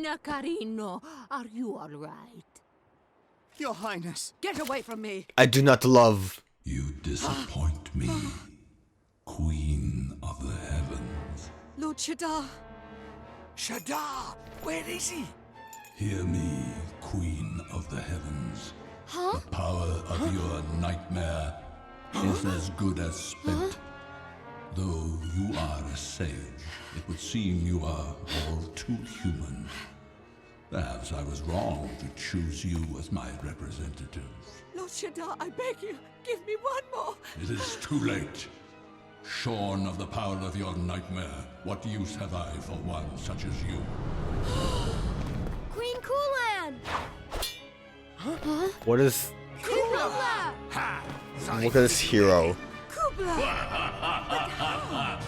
Reina Carino, are you all right? Your Highness. Get away from me! I do not love. You disappoint me, Queen of the Heavens. Lord Shadar! Shadar! Where is he? Hear me, Queen of the Heavens. Huh? The power of your nightmare is as good as spent. Though you are a sage, it would seem you are all too human. Perhaps I was wrong to choose you as my representative. Lord Shadar, I beg you, give me one more! It is too late. Shorn of the power of your nightmare, what use have I for one such as you? Queen Kulan! What is? Kubla! Look at this hero. Kubla!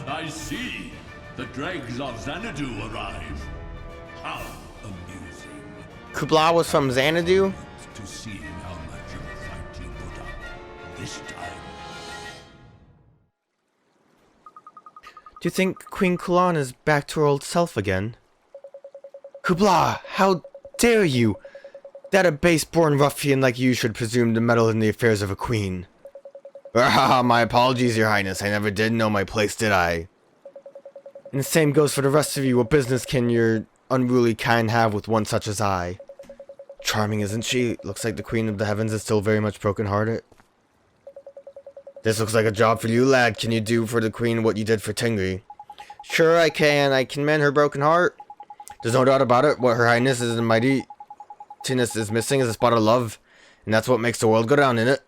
I see. The dregs of Xanadu arrive. How amusing. Kubla was from Xanadu? To see how much of a fight you put up this time. Do you think Queen Kulan is back to her old self again? Kubla, how dare you! That a base-born ruffian like you should presume to meddle in the affairs of a queen. My apologies, your highness. I never did know my place, did I? And the same goes for the rest of you. What business can your unruly kind have with one such as I? Charming, isn't she? Looks like the Queen of the Heavens is still very much broken-hearted. This looks like a job for you, lad. Can you do for the Queen what you did for Tingri? Sure I can. I can mend her broken heart. There's no doubt about it. What her highness is and mightiness is missing is a spot of love. And that's what makes the world go down, innit?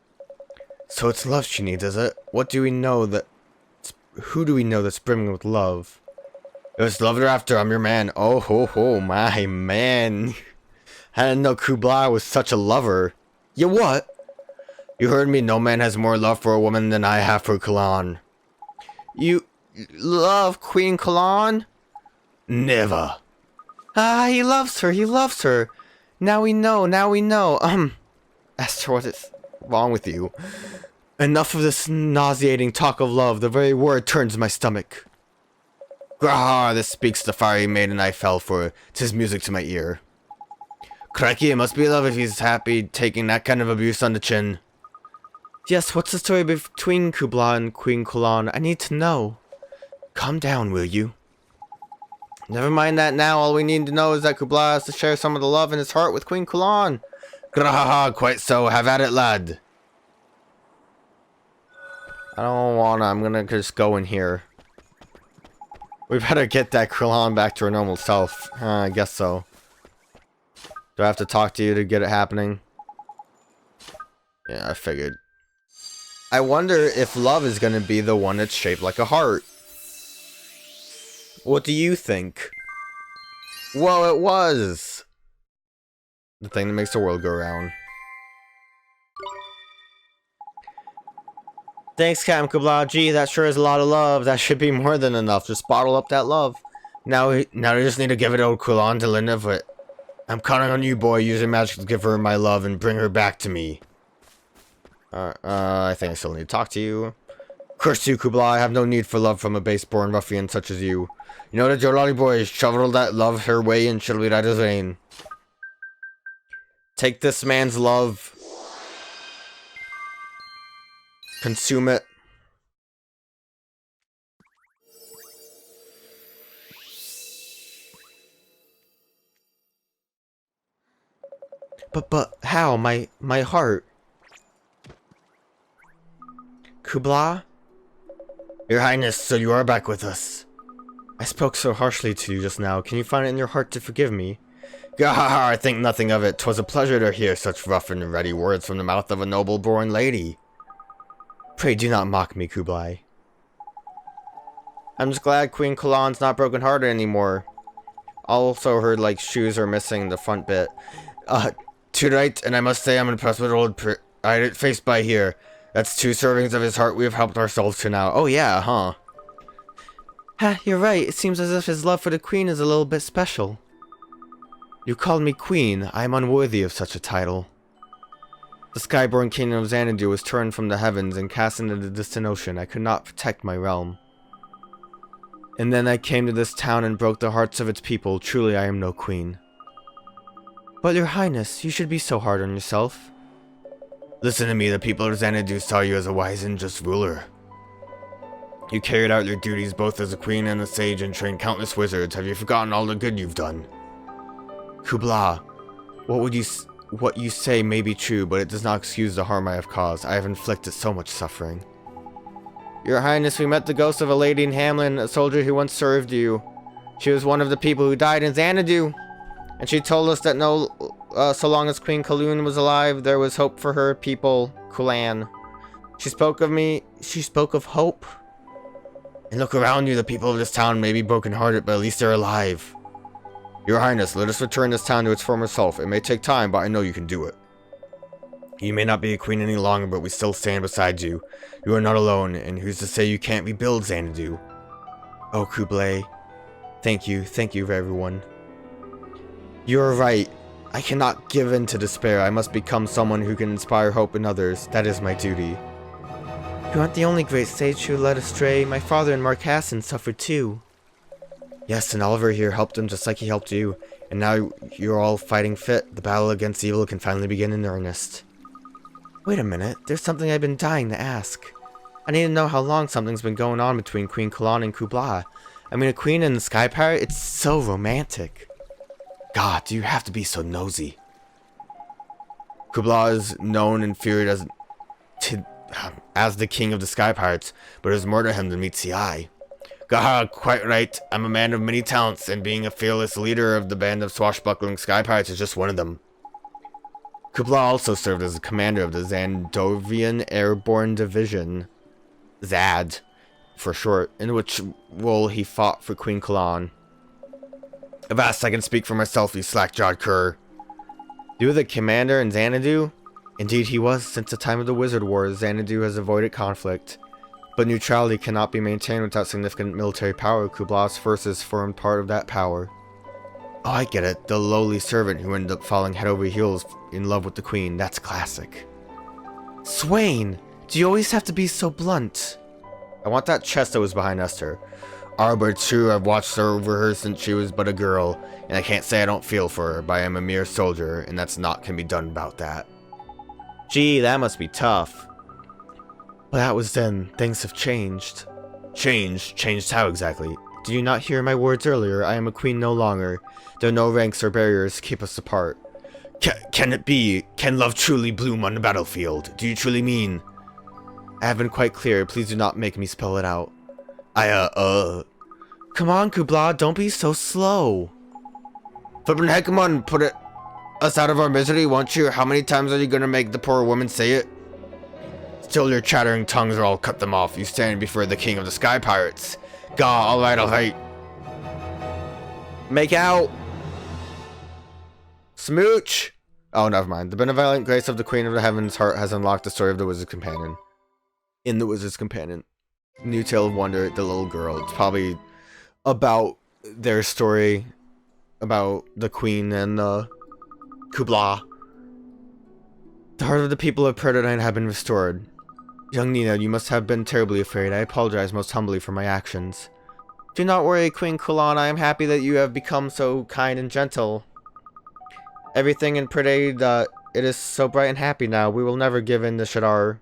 So it's love she needs, is it? What do we know that... Who do we know that's brimming with love? If it's love they're after, I'm your man. Oh ho ho, my man. I didn't know Kubla was such a lover. You what? You heard me, no man has more love for a woman than I have for Kulan. You love Queen Kulan? Never. He loves her. Now we know. Esther, what is wrong with you? Enough of this nauseating talk of love. The very word turns my stomach. Grahar, this speaks the fiery maiden I fell for. 'Tis music to my ear. Crikey, it must be love if he's happy taking that kind of abuse on the chin. Yes, what's the story between Kubla and Queen Kulan? I need to know. Calm down, will you? Never mind that now. All we need to know is that Kubla has to share some of the love in his heart with Queen Kulan. Grahaha, quite so. Have at it, lad. I don't wanna. I'm gonna just go in here. We better get that Kulan back to her normal self. I guess so. Do I have to talk to you to get it happening? Yeah, I figured. I wonder if love is gonna be the one that's shaped like a heart. What do you think? Whoa, it was! The thing that makes the world go round. Thanks, Captain Kubla. Gee, that sure is a lot of love. That should be more than enough. Just bottle up that love. Now we just need to give it old Kulan to Linda. I'm counting on you, boy. Using magic to give her my love and bring her back to me. I think I still need to talk to you. Curse you, Kubla. I have no need for love from a base-born ruffian such as you. You know that your lolly boy shoveled that love her way and she'll be right as rain. Take this man's love. Consume it. But how? My heart. Kubla? Your Highness, so you are back with us. I spoke so harshly to you just now. Can you find it in your heart to forgive me? Gah, I think nothing of it. 'Twas a pleasure to hear such rough and ready words from the mouth of a noble-born lady. Pray do not mock me, Kublai. I'm just glad Queen Kulan's not broken-hearted anymore. Also heard, like, shoes are missing the front bit. Too right, and I must say I'm impressed with old face by here. That's 2 servings of his heart we have helped ourselves to now. Oh yeah, huh? Ha, you're right. It seems as if his love for the Queen is a little bit special. You called me Queen. I am unworthy of such a title. The skyborn kingdom of Xanadu was turned from the heavens and cast into the distant ocean. I could not protect my realm. And then I came to this town and broke the hearts of its people. Truly, I am no queen. But your highness, you should be so hard on yourself. Listen to me, the people of Xanadu saw you as a wise and just ruler. You carried out your duties both as a queen and a sage and trained countless wizards. Have you forgotten all the good you've done? Kubla, what you say may be true, but it does not excuse the harm I have caused. I have inflicted so much suffering. Your Highness, we met the ghost of a lady in Hamlin, a soldier who once served you. She was one of the people who died in Xanadu, and she told us that so long as Queen Kaloon was alive, there was hope for her people, Kulan. She spoke of hope. And look around you, the people of this town may be brokenhearted, but at least they're alive. Your Highness, let us return this town to its former self. It may take time, but I know you can do it. You may not be a queen any longer, but we still stand beside you. You are not alone, and who's to say you can't rebuild Xanadu? Oh, Kublai. Thank you everyone. You are right. I cannot give in to despair. I must become someone who can inspire hope in others. That is my duty. You aren't the only great sage who led astray. My father and Mark Hassan suffered too. Yes, and Oliver here helped him just like he helped you. And now you're all fighting fit. The battle against evil can finally begin in earnest. Wait a minute. There's something I've been dying to ask. I need to know how long something's been going on between Queen Kulan and Kubla. I mean, a queen and a sky pirate? It's so romantic. God, do you have to be so nosy? Kubla is known and feared as the king of the sky pirates, but it is more to him than meets the eye. Gaha, quite right. I'm a man of many talents, and being a fearless leader of the band of swashbuckling sky pirates is just one of them. Kubla also served as a commander of the Zandovian Airborne Division, ZAD, for short, in which role he fought for Queen Kulan. Avast, I can speak for myself, you slack-jawed cur. You were the commander in Xanadu? Indeed he was. Since the time of the Wizard Wars, Xanadu has avoided conflict. But neutrality cannot be maintained without significant military power. Kubla's forces formed part of that power. Oh, I get it. The lowly servant who ended up falling head over heels in love with the queen. That's classic. Swain! Do you always have to be so blunt? I want that chest that was behind Esther. But true, I've watched over her since she was but a girl, and I can't say I don't feel for her, but I am a mere soldier, and that's not can be done about that. Gee, that must be tough. Well, that was then. Things have changed. Changed? Changed how exactly? Did you not hear my words earlier? I am a queen no longer. There are no ranks or barriers to keep us apart. Can it be? Can love truly bloom on the battlefield? Do you truly mean? I have been quite clear. Please do not make me spell it out. Come on, Kubla, don't be so slow. Flippin' heck, come on, put us out of our misery, won't you? How many times are you gonna make the poor woman say it? Still your chattering tongues, or I'll cut them off. You stand before the king of the sky pirates. Gah, alright. Make out. Smooch. Oh, never mind. The benevolent grace of the Queen of the Heavens' heart has unlocked the story of the Wizard's Companion. In the Wizard's Companion. New Tale of Wonder, the little girl. It's probably about their story about the Queen and Kubla. The heart of the people of Perdonite have been restored. Young Nina, you must have been terribly afraid. I apologize most humbly for my actions. Do not worry, Queen Kulan. I am happy that you have become so kind and gentle. Everything in Perdonite, it is so bright and happy now. We will never give in to Shadar.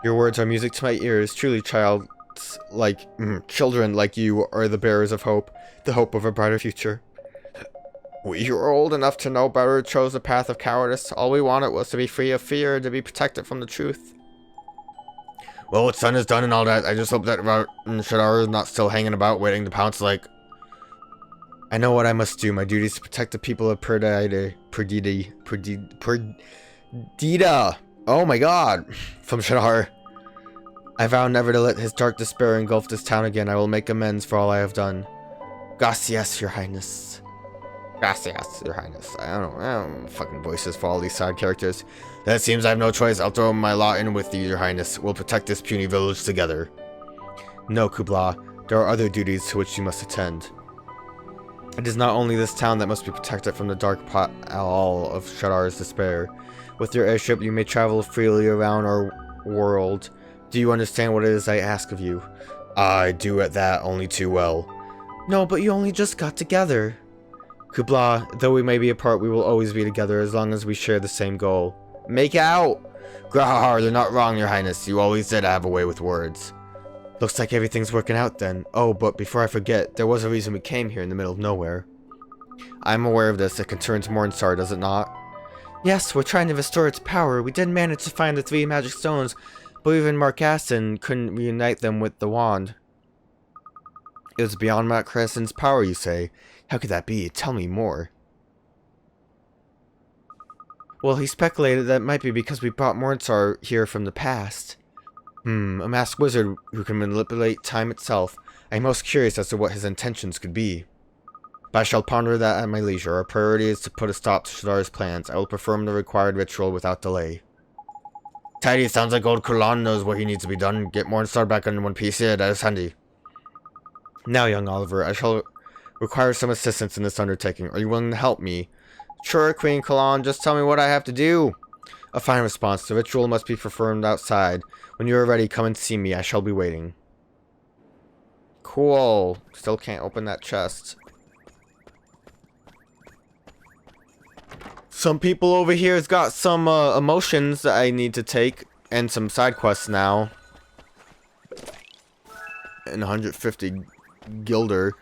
Your words are music to my ears. Truly, children like you are the bearers of hope, the hope of a brighter future. We who are old enough to know better chose the path of cowardice. All we wanted was to be free of fear, to be protected from the truth. Well, what's done is done and all that. I just hope that Shadar is not still hanging about waiting to pounce like... I know what I must do. My duty is to protect the people of Perdita. Oh my god. From Shadar. I vow never to let his dark despair engulf this town again. I will make amends for all I have done. Gracias, your highness. Gracias, your highness. I don't fucking voices for all these side characters. That seems I have no choice. I'll throw my lot in with you, your highness. We'll protect this puny village together. No, Kubla. There are other duties to which you must attend. It is not only this town that must be protected from the dark all of Shadar's despair. With your airship, you may travel freely around our world. Do you understand what it is I ask of you? I do at that only too well. No, but you only just got together. Kubla, though we may be apart, we will always be together as long as we share the same goal. Make out! Grahar, you're not wrong, your highness. You always did have a way with words. Looks like everything's working out then. Oh, but before I forget, there was a reason we came here in the middle of nowhere. I'm aware of this. It concerns Mornstar, does it not? Yes, we're trying to restore its power. We did manage to find the 3 magic stones, but even Marcassin couldn't reunite them with the wand. It was beyond Marcassin's power, you say? How could that be? Tell me more. Well, he speculated that it might be because we brought Mornstar here from the past. A masked wizard who can manipulate time itself. I'm most curious as to what his intentions could be. But I shall ponder that at my leisure. Our priority is to put a stop to Shadar's plans. I will perform the required ritual without delay. Tidy, sounds like old Kulan knows what he needs to be done. Get Mornstar back in one piece here, that is handy. Now, young Oliver, I shall require some assistance in this undertaking. Are you willing to help me? Sure, Queen Kulan, just tell me what I have to do. A fine response. The ritual must be performed outside. When you are ready, come and see me. I shall be waiting. Cool. Still can't open that chest. Some people over here has got some emotions that I need to take. And some side quests now. And 150 Gilder.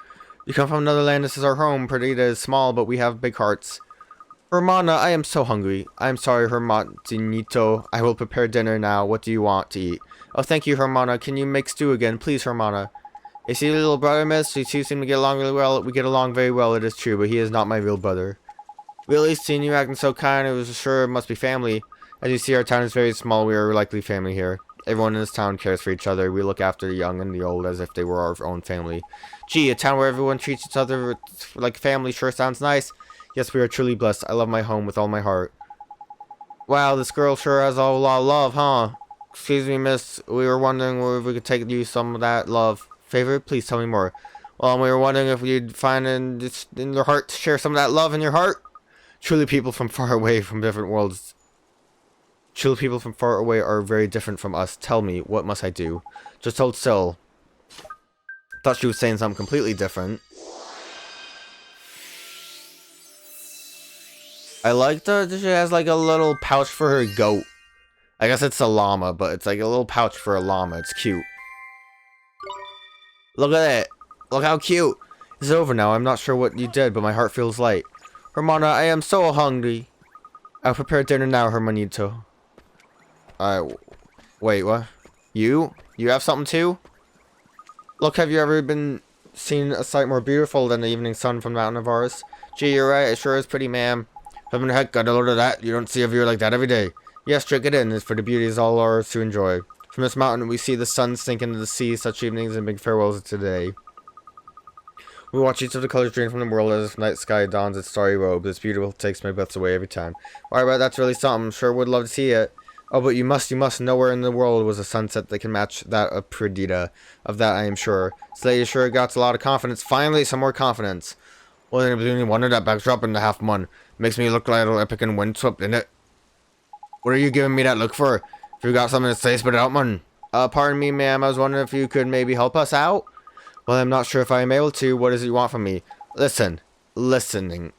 You come from another land. This is our home. Perdita is small, but we have big hearts. Hermana, I am so hungry. I am sorry, Hermanito. I will prepare dinner now. What do you want to eat? Oh, thank you, Hermana. Can you make stew again? Please, Hermana. Is he your little brother, miss? You two seem to get along really well. We get along very well, it is true, but he is not my real brother. Really, seeing you acting so kind, I was sure it must be family. As you see, our town is very small. We are likely family here. Everyone in this town cares for each other. We look after the young and the old as if they were our own family. Gee, a town where everyone treats each other like family sure sounds nice. Yes, we are truly blessed. I love my home with all my heart. Wow, this girl sure has a lot of love, huh? Excuse me, miss. We were wondering if we could take you some of that love. Favor? Please tell me more. Well, we were wondering if you'd find in your heart to share some of that love in your heart. Truly, people from far away from different worlds. Truly, people from far away are very different from us. Tell me, what must I do? Just hold still. Thought she was saying something completely different. I like that she has like a little pouch for her goat. I guess it's a llama, but it's like a little pouch for a llama. It's cute. Look at it. Look how cute. It's over now. I'm not sure what you did, but my heart feels light. Hermana, I am so hungry. I'll prepare dinner now, Hermanito. Wait, what? You? You have something too? Look, have you ever seen a sight more beautiful than the evening sun from the mountain of ours? Gee, you're right. It sure is pretty, ma'am. Heaven the heck, got a load of that. You don't see a view like that every day. Yes, drink it in, for the beauty is all ours to enjoy. From this mountain, we see the sun sink into the sea. Such evenings and big farewells today. We watch each of the colors drain from the world as if night sky dons its starry robe. This beautiful takes my breath away every time. Why, but that's really something. Sure would love to see it. Oh, but you must. Nowhere in the world was a sunset that can match that of Perdita. Of that I am sure. This lady sure got a lot of confidence. Finally, some more confidence. Well, then it was only wonder that backdrop in the half moon. Makes me look like a little epic and windswept, innit? What are you giving me that look for? If you got something to say, spit it out, man. Pardon me, ma'am. I was wondering if you could maybe help us out? Well, I'm not sure if I am able to. What is it you want from me? Listening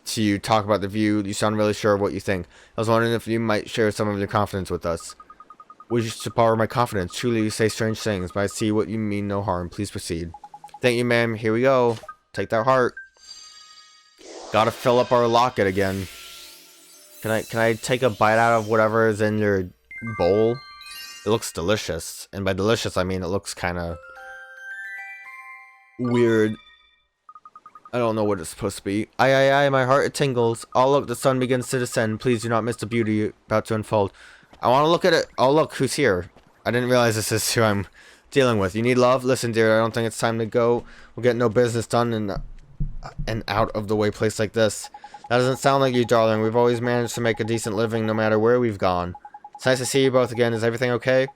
to you talk about the view, you sound really sure of what you think. I was wondering if you might share some of your confidence with us. Wish to borrow my confidence. Truly, you say strange things, but I see what you mean no harm. Please proceed. Thank you, ma'am. Here we go. Take that heart. Gotta fill up our locket again. Can I take a bite out of whatever is in your bowl? It looks delicious. And by delicious, I mean it looks kind of weird. I don't know what it's supposed to be. Aye, my heart it tingles. Oh, look, the sun begins to descend. Please do not miss the beauty about to unfold. I want to look at it. Oh, look, who's here? I didn't realize this is who I'm dealing with. You need love? Listen, dear, I don't think it's time to go. We'll get no business done in an out-of-the-way place like this. That doesn't sound like you, darling. We've always managed to make a decent living no matter where we've gone. It's nice to see you both again. Is everything okay?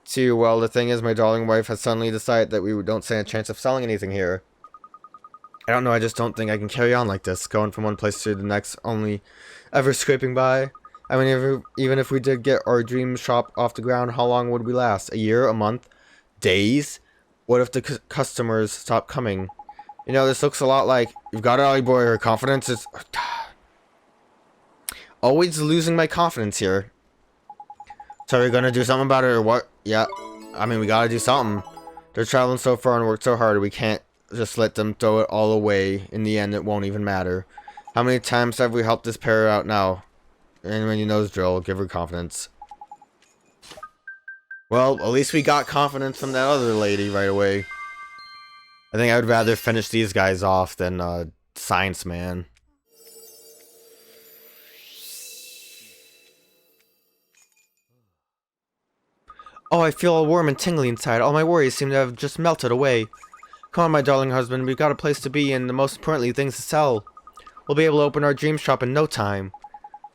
Too well, the thing is, my darling wife has suddenly decided that we don't stand a chance of selling anything here. I don't know, I just don't think I can carry on like this, going from one place to the next, only ever scraping by. I mean, even if we did get our dream shop off the ground, how long would we last? A year? A month? Days? What if the customers stop coming? You know, this looks a lot like... You've got it, Ollie boy. Her confidence is... Always losing my confidence here. So are we gonna do something about it or what? Yeah. I mean, we gotta do something. They're traveling so far and worked so hard. We can't just let them throw it all away. In the end, it won't even matter. How many times have we helped this pair out now? And when you nose drill, give her confidence. Well, at least we got confidence from that other lady right away. I think I would rather finish these guys off than Science Man. Oh, I feel all warm and tingly inside. All my worries seem to have just melted away. Come on, my darling husband. We've got a place to be and, most importantly, things to sell. We'll be able to open our dream shop in no time.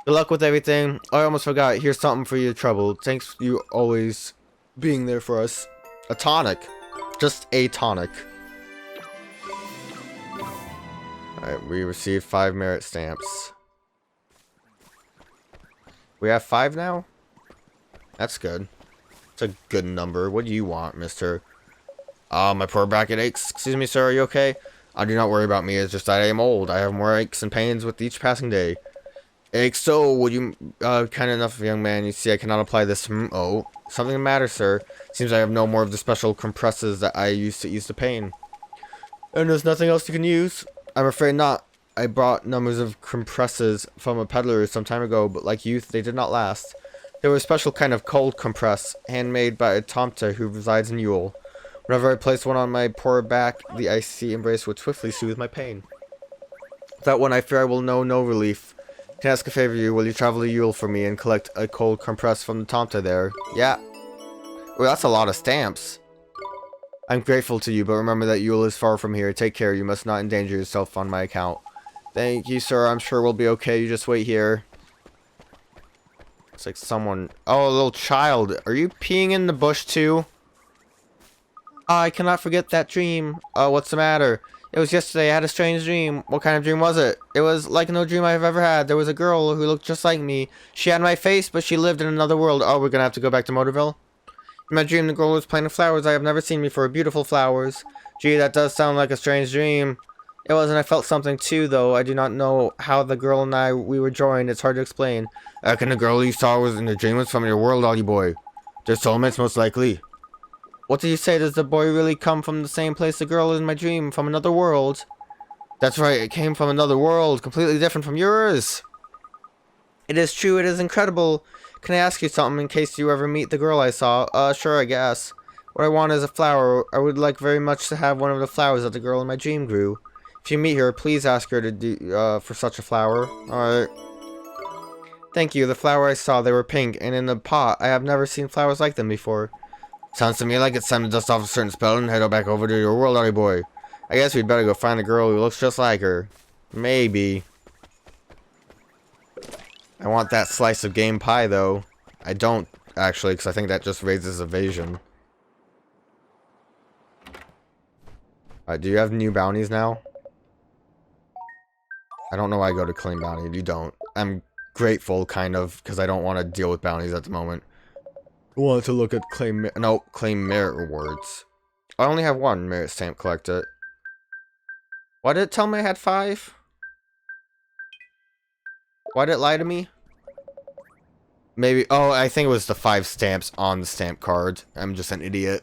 Good luck with everything. Oh, I almost forgot. Here's something for your trouble. Thanks for you always being there for us. A tonic. Just a tonic. Alright, we received 5 merit stamps. We have 5 now? That's good. It's a good number. What do you want, mister? My poor back, it aches. Excuse me, sir, are you okay? Do not worry about me, it's just that I am old. I have more aches and pains with each passing day. Aches, so, would you, kind enough, young man, you see I cannot apply this, oh, something the matter, sir. Seems I have no more of the special compresses that I used to ease the pain. And there's nothing else you can use? I'm afraid not. I bought numbers of compresses from a peddler some time ago, but like youth, they did not last. They were a special kind of cold compress, handmade by a tamed who resides in Yule. Whenever I placed one on my poor back, the icy embrace would swiftly soothe my pain. Without one, I fear I will know no relief. Can I ask a favor of you? Will you travel to Yule for me and collect a cold compress from the tamed there? Yeah. Well, that's a lot of stamps. I'm grateful to you, but remember that Yule is far from here. Take care. You must not endanger yourself on my account. Thank you, sir. I'm sure we'll be okay. You just wait here. It's like someone... Oh, a little child. Are you peeing in the bush, too? I cannot forget that dream. What's the matter? It was yesterday. I had a strange dream. What kind of dream was it? It was like no dream I've ever had. There was a girl who looked just like me. She had my face, but she lived in another world. Oh, we're gonna have to go back to Motorville? In my dream, the girl was planting flowers I have never seen before. Beautiful flowers. Gee, that does sound like a strange dream. It was, and I felt something too, though. I do not know how the girl and we were joined. It's hard to explain. Can the girl you saw was in the dream was from your world, Ollie boy? They're soulmates, most likely. What did you say? Does the boy really come from the same place the girl is in my dream? From another world? That's right, it came from another world, completely different from yours. It is true, it is incredible. Can I ask you something in case you ever meet the girl I saw? Sure, I guess. What I want is a flower. I would like very much to have one of the flowers that the girl in my dream grew. If you meet her, please ask her to do, for such a flower. Alright. Thank you, the flower I saw, they were pink, and in a pot. I have never seen flowers like them before. Sounds to me like it's time to dust off a certain spell and head back over to your world, Ollie boy. I guess we'd better go find the girl who looks just like her. Maybe. I want that slice of game pie, though. I don't, actually, because I think that just raises evasion. Alright, do you have new bounties now? I don't know why I go to claim bounty. You don't. I'm grateful, kind of, because I don't want to deal with bounties at the moment. I want to look at claim merit rewards. I only have 1 merit stamp collected. Why did it tell me I had 5? Why did it lie to me? Maybe, oh, I think it was the 5 stamps on the stamp card. I'm just an idiot.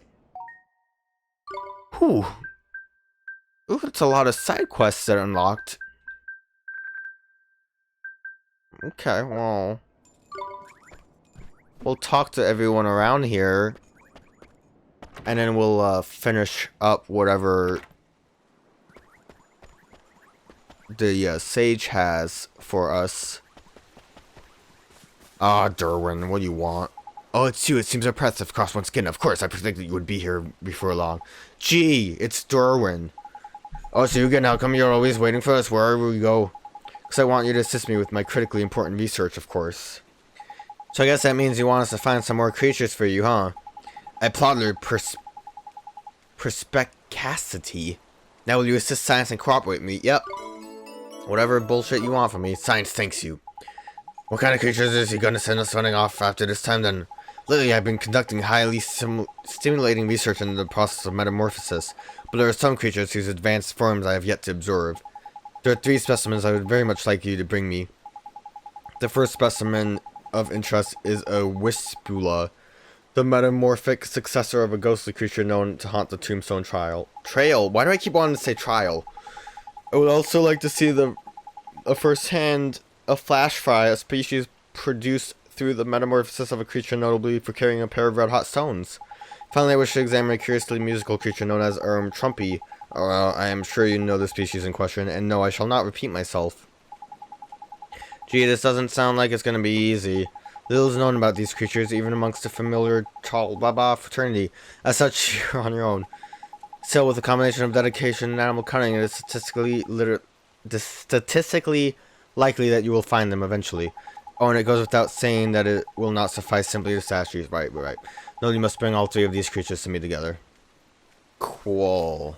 Whew. Ooh, that's a lot of side quests that are unlocked. Okay, well... We'll talk to everyone around here. And then we'll, finish up whatever... the, sage has for us. Ah, Derwin, what do you want? Oh, it's you. It seems impressive. Across one's skin. Of course, I predicted you would be here before long. Gee, it's Derwin. Oh, so you again, how come you're always waiting for us wherever we go? Because I want you to assist me with my critically important research, of course. So I guess that means you want us to find some more creatures for you, huh? I plotted perspicacity. Now will you assist science and cooperate with me? Yep. Whatever bullshit you want from me, science thanks you. What kind of creatures is he gonna send us running off after this time then? Lately, I've been conducting highly stimulating research into the process of metamorphosis, but there are some creatures whose advanced forms I have yet to observe. There are 3 specimens I would very much like you to bring me. The first specimen of interest is a Wispula, the metamorphic successor of a ghostly creature known to haunt the Tombstone Trail. Why do I keep wanting to say trial? I would also like to see a flash fry, a species produced through the metamorphosis of a creature notably for carrying a pair of red-hot stones. Finally, I wish to examine a curiously musical creature known as Trumpy. I am sure you know the species in question, and no, I shall not repeat myself. Gee, this doesn't sound like it's going to be easy. Little is known about these creatures, even amongst the familiar Baba fraternity. As such, you're on your own. Still, with a combination of dedication and animal cunning, it is statistically likely that you will find them eventually. Oh, and it goes without saying that it will not suffice simply to statues. Right. No, you must bring all 3 of these creatures to me together. Cool.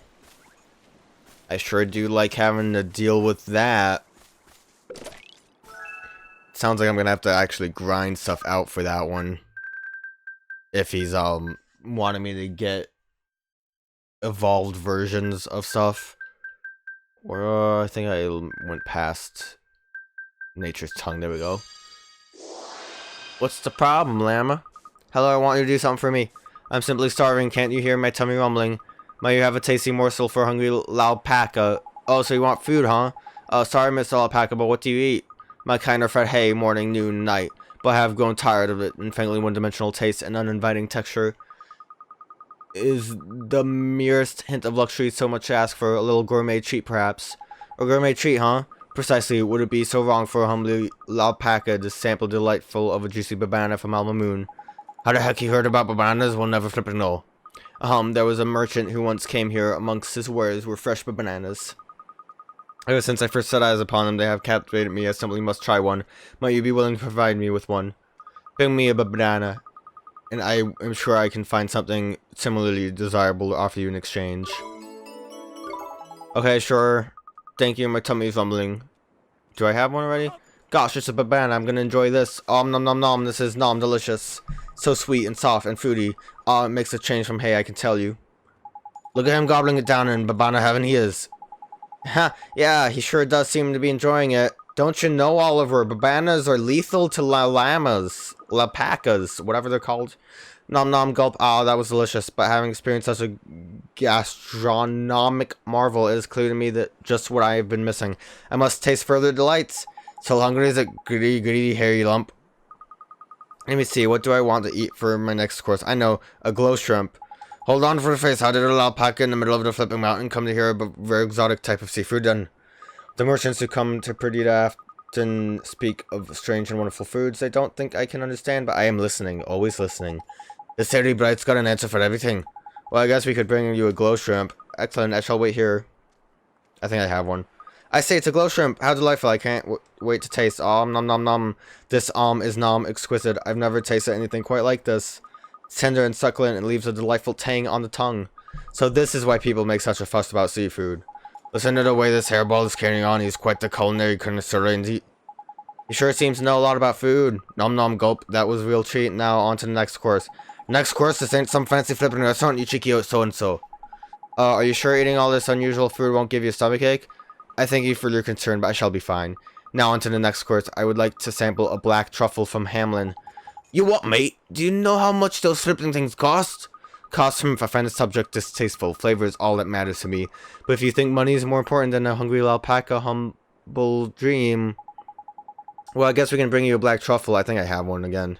I sure do like having to deal with that. Sounds like I'm gonna have to actually grind stuff out for that one. If he's wanting me to get evolved versions of stuff. Or I think I went past Nature's Tongue. There we go. What's the problem, Llama? Hello, I want you to do something for me. I'm simply starving. Can't you hear my tummy rumbling? Might you have a tasty morsel for a hungry alpaca? Oh, so you want food, huh? Sorry, Mr. Alpaca, but what do you eat? My kind are fed hay morning, noon, night, but I have grown tired of it, and frankly one-dimensional taste and uninviting texture. Is the merest hint of luxury so much to ask for? A little gourmet treat, perhaps? A gourmet treat, huh? Precisely. Would it be so wrong for a humbly alpaca to sample delightful of a juicy banana from Alma Moon? How the heck you heard about bananas? We'll never flippin' know. There was a merchant who once came here. Amongst his wares were fresh bananas. Ever since I first set eyes upon them, they have captivated me. I simply must try one. Might you be willing to provide me with one? Bring me a banana, and I am sure I can find something similarly desirable to offer you in exchange. Okay, sure. Thank you, my tummy's rumbling. Do I have one already? Gosh, it's a banana. I'm gonna enjoy this. Nom nom nom. This is nom delicious. So sweet and soft and fruity. It makes a change from hay, I can tell you. Look at him gobbling it down in banana heaven he is. Ha, yeah, he sure does seem to be enjoying it. Don't you know, Oliver, bananas are lethal to alpacas, whatever they're called. Nom nom gulp. That was delicious, but having experienced such a gastronomic marvel, it is clear to me that just what I have been missing. I must taste further delights. So hungry as a greedy hairy lump. Let me see, what do I want to eat for my next course? I know, a glow shrimp. Hold on for the face. How did a little alpaca in the middle of the flipping mountain come to hear a very exotic type of seafood done? The merchants who come to Perdita often speak of strange and wonderful foods they don't think I can understand, but I am listening, always listening. This Harry Bright's got an answer for everything. Well, I guess we could bring you a glow shrimp. Excellent, I shall wait here. I think I have one. I say it's a glow shrimp. How delightful. I can't wait to taste. Nom nom nom. This is exquisite. I've never tasted anything quite like this. It's tender and succulent and leaves a delightful tang on the tongue. So this is why people make such a fuss about seafood. Listen to the way this hairball is carrying on. He's quite the culinary connoisseur indeed. He sure seems to know a lot about food. Nom nom gulp. That was a real treat. Now on to the next course. Next course, this ain't some fancy flipping restaurant, you cheeky so-and-so. Are you sure eating all this unusual food won't give you a stomachache? I thank you for your concern, but I shall be fine. Now on to the next course. I would like to sample a black truffle from Hamlin. You what, mate? Do you know how much those flipping things cost? Cost if I find the subject distasteful. Flavor is all that matters to me. But if you think money is more important than a hungry alpaca humble dream... Well, I guess we can bring you a black truffle. I think I have one again.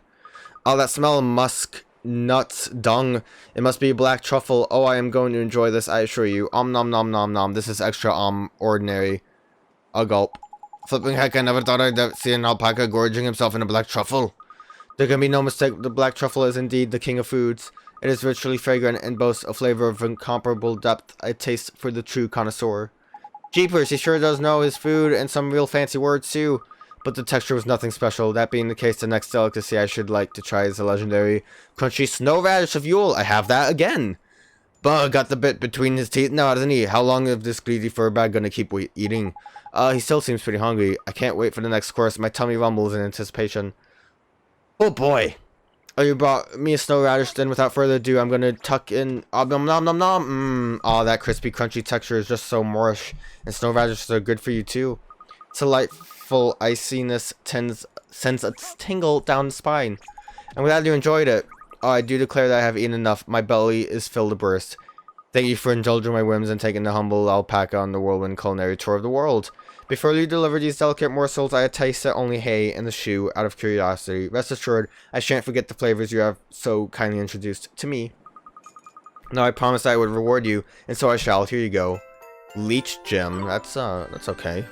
Oh, that smell of musk, nuts, dung. It must be a black truffle. Oh, I am going to enjoy this, I assure you. Nom nom nom nom. This is extra ordinary. A gulp. Flipping heck, I never thought I'd see an alpaca gorging himself in a black truffle. There can be no mistake, the black truffle is indeed the king of foods. It is richly fragrant and boasts a flavor of incomparable depth, a taste for the true connoisseur. Jeepers, he sure does know his food and some real fancy words too. But the texture was nothing special. That being the case, the next delicacy I should like to try is the legendary crunchy snow radish of Yule. I have that again. Bug got the bit between his teeth now, doesn't he? How long is this greedy furbag gonna keep eating? He still seems pretty hungry. I can't wait for the next course. My tummy rumbles in anticipation. Oh boy. Oh, you brought me a snow radish, then without further ado, I'm gonna tuck in. Oh, nom nom nom nom. Oh, that crispy, crunchy texture is just so moorish. And snow radishes are good for you too. It's delightful iciness sends a tingle down the spine. I'm glad you enjoyed it. Oh, I do declare that I have eaten enough. My belly is filled to burst. Thank you for indulging my whims and taking the humble alpaca on the whirlwind culinary tour of the world. Before you deliver these delicate morsels, I had tasted only hay and the shoe out of curiosity. Rest assured, I shan't forget the flavors you have so kindly introduced to me. Now I promised I would reward you, and so I shall. Here you go. Leech gem. That's okay.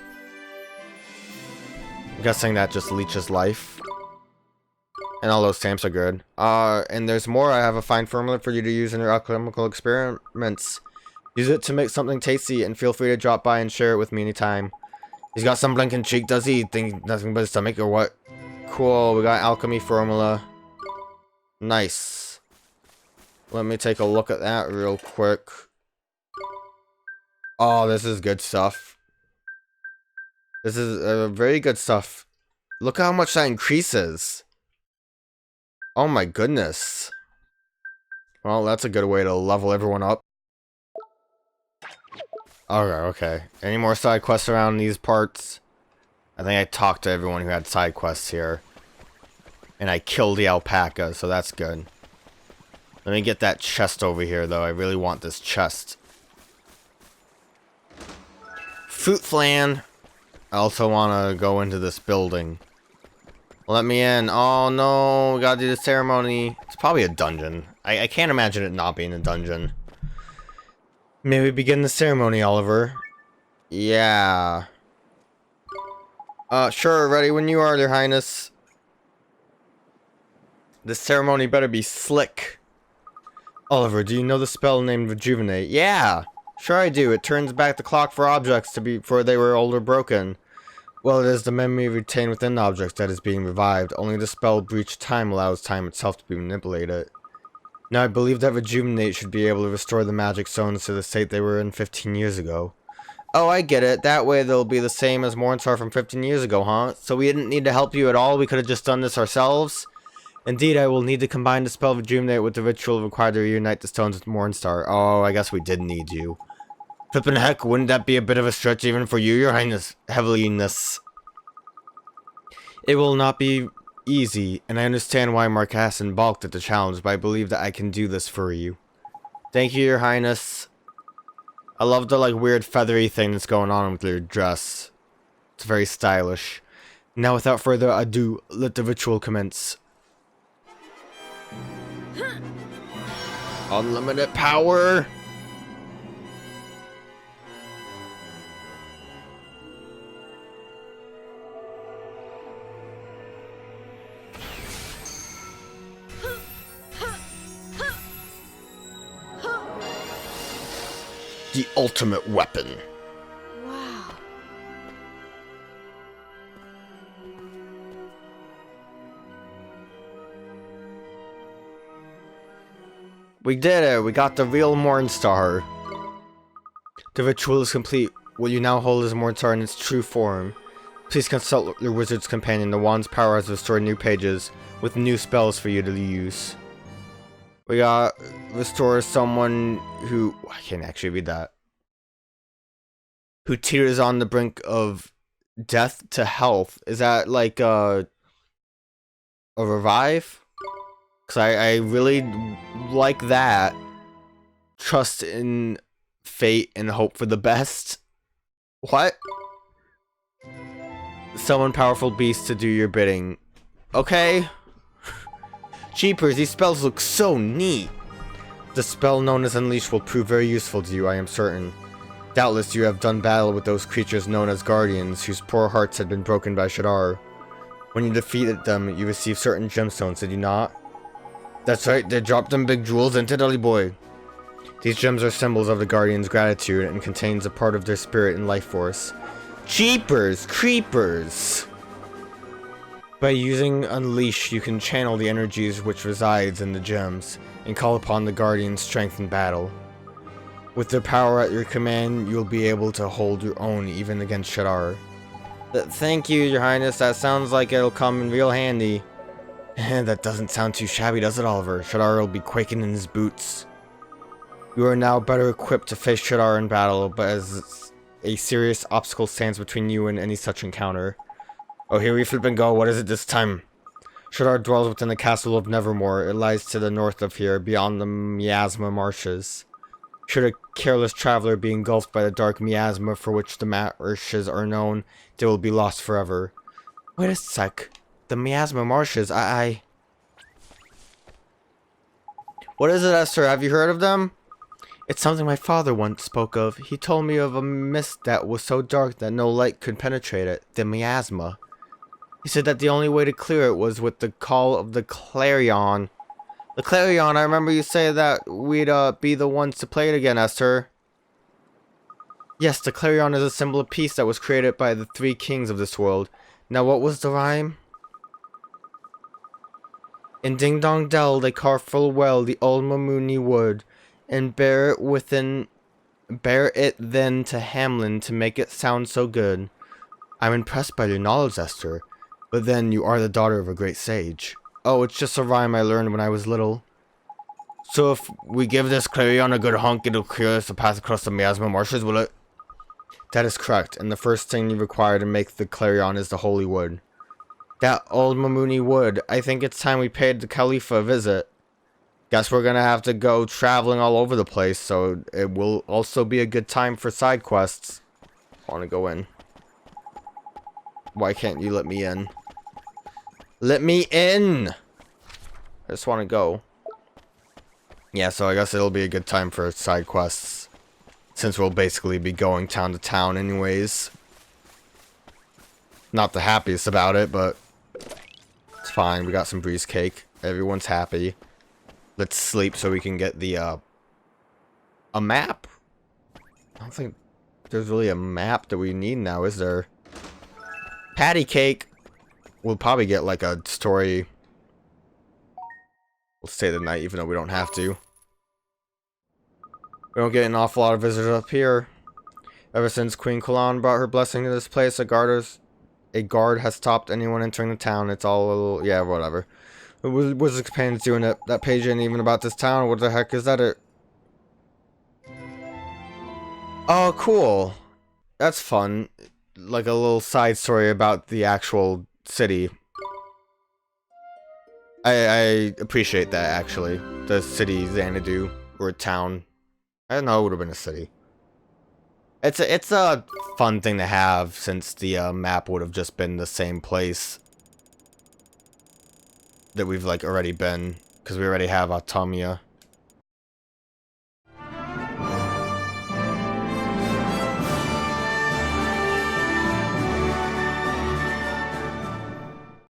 I'm guessing that just leeches life. And all those stamps are good. And there's more. I have a fine formula for you to use in your alchemical experiments. Use it to make something tasty, and feel free to drop by and share it with me anytime. He's got some blinking cheek, does he? Think nothing but his stomach or what? Cool, we got alchemy formula. Nice. Let me take a look at that real quick. Oh, this is good stuff. This is very good stuff. Look how much that increases. Oh my goodness. Well, that's a good way to level everyone up. Okay. Any more side quests around these parts? I think I talked to everyone who had side quests here. And I killed the alpaca, so that's good. Let me get that chest over here, though. I really want this chest. Fruit flan. I also want to go into this building. Let me in. Oh no, we gotta do the ceremony. It's probably a dungeon. I can't imagine it not being a dungeon. May we begin the ceremony, Oliver? Yeah. Sure, ready when you are, Your Highness. This ceremony better be slick. Oliver, do you know the spell named Rejuvenate? Yeah! Sure I do. It turns back the clock for objects to before they were old or broken. Well, it is the memory retained within objects that is being revived. Only the spell breach time allows time itself to be manipulated. Now, I believe that Rejuvenate should be able to restore the magic stones to the state they were in 15 years ago. Oh, I get it. That way they'll be the same as Mornstar from 15 years ago, huh? So we didn't need to help you at all? We could have just done this ourselves? Indeed, I will need to combine the spell Rejuvenate with the ritual required to reunite the stones with Mornstar. Oh, I guess we did need you. Flippin' heck, wouldn't that be a bit of a stretch even for you, Your Highness? Heavenliness. It will not be easy, and I understand why Marcassin balked at the challenge, but I believe that I can do this for you. Thank you, Your Highness. I love the, like, weird feathery thing that's going on with your dress. It's very stylish. Now, without further ado, let the ritual commence. Unlimited power! The ultimate weapon. Wow. We did it! We got the real Mornstar. The ritual is complete. What you now hold is Mornstar in its true form. Please consult your wizard's companion. The wand's power has restored new pages with new spells for you to use. We got restore someone who I can't actually read that. Who teeters on the brink of death to health. Is that like a revive? Cause I really like that. Trust in fate and hope for the best. What? Summon powerful beasts to do your bidding. Okay. Jeepers, these spells look so neat. The spell known as Unleash will prove very useful to you, I am certain. Doubtless you have done battle with those creatures known as Guardians, whose poor hearts had been broken by Shadar. When you defeated them, you received certain gemstones, did you not? That's right, they dropped them big jewels into Dully Boy. These gems are symbols of the Guardians' gratitude and contains a part of their spirit and life force. Jeepers creepers! By using Unleash, you can channel the energies which resides in the gems, and call upon the Guardian's strength in battle. With their power at your command, you'll be able to hold your own even against Shadar. Thank you, Your Highness, that sounds like it'll come in real handy. That doesn't sound too shabby, does it, Oliver? Shadar will be quaking in his boots. You are now better equipped to face Shadar in battle, but as a serious obstacle stands between you and any such encounter. Oh, here we flip and go. What is it this time? Shadar dwells within the castle of Nevermore. It lies to the north of here, beyond the miasma marshes. Should a careless traveler be engulfed by the dark miasma for which the marshes are known, they will be lost forever. Wait a sec. The miasma marshes, What is it, Esther? Have you heard of them? It's something my father once spoke of. He told me of a mist that was so dark that no light could penetrate it. The miasma. He said that the only way to clear it was with the call of the clarion. The clarion, I remember you say that we'd be the ones to play it again, Esther. Yes, the clarion is a symbol of peace that was created by the three kings of this world. Now what was the rhyme? In Ding Dong Dell they carve full well the old Mamuni wood, and bear it then to Hamlin to make it sound so good. I'm impressed by your knowledge, Esther. But then you are the daughter of a great sage. Oh, it's just a rhyme I learned when I was little. So if we give this clarion a good honk, it'll clear us the path across the miasma marshes, will it? That is correct, and the first thing you require to make the clarion is the holy wood. That old Mamuni wood. I think it's time we paid the Khalifa a visit. Guess we're gonna have to go traveling all over the place, so it will also be a good time for side quests. I wanna go in. Why can't you let me in? Let me in! I just want to go. Yeah, so I guess it'll be a good time for side quests. Since we'll basically be going town to town anyways. Not the happiest about it, but it's fine. We got some breeze cake. Everyone's happy. Let's sleep so we can get the, a map? I don't think there's really a map that we need now, is there? Patty cake! We'll probably get like a story. We'll stay the night even though we don't have to. We don't get an awful lot of visitors up here. Ever since Queen Kulan brought her blessing to this place, a guard has stopped anyone entering the town. It's all a little, yeah, whatever. What's Japan's doing that page ain't even about this town? What the heck is that? Oh, cool. That's fun. Like a little side story about the actual city. I appreciate that, actually. The city Xanadu, or town. I don't know, it would have been a city. It's a fun thing to have, since the map would have just been the same place that we've like already been, because we already have Automia.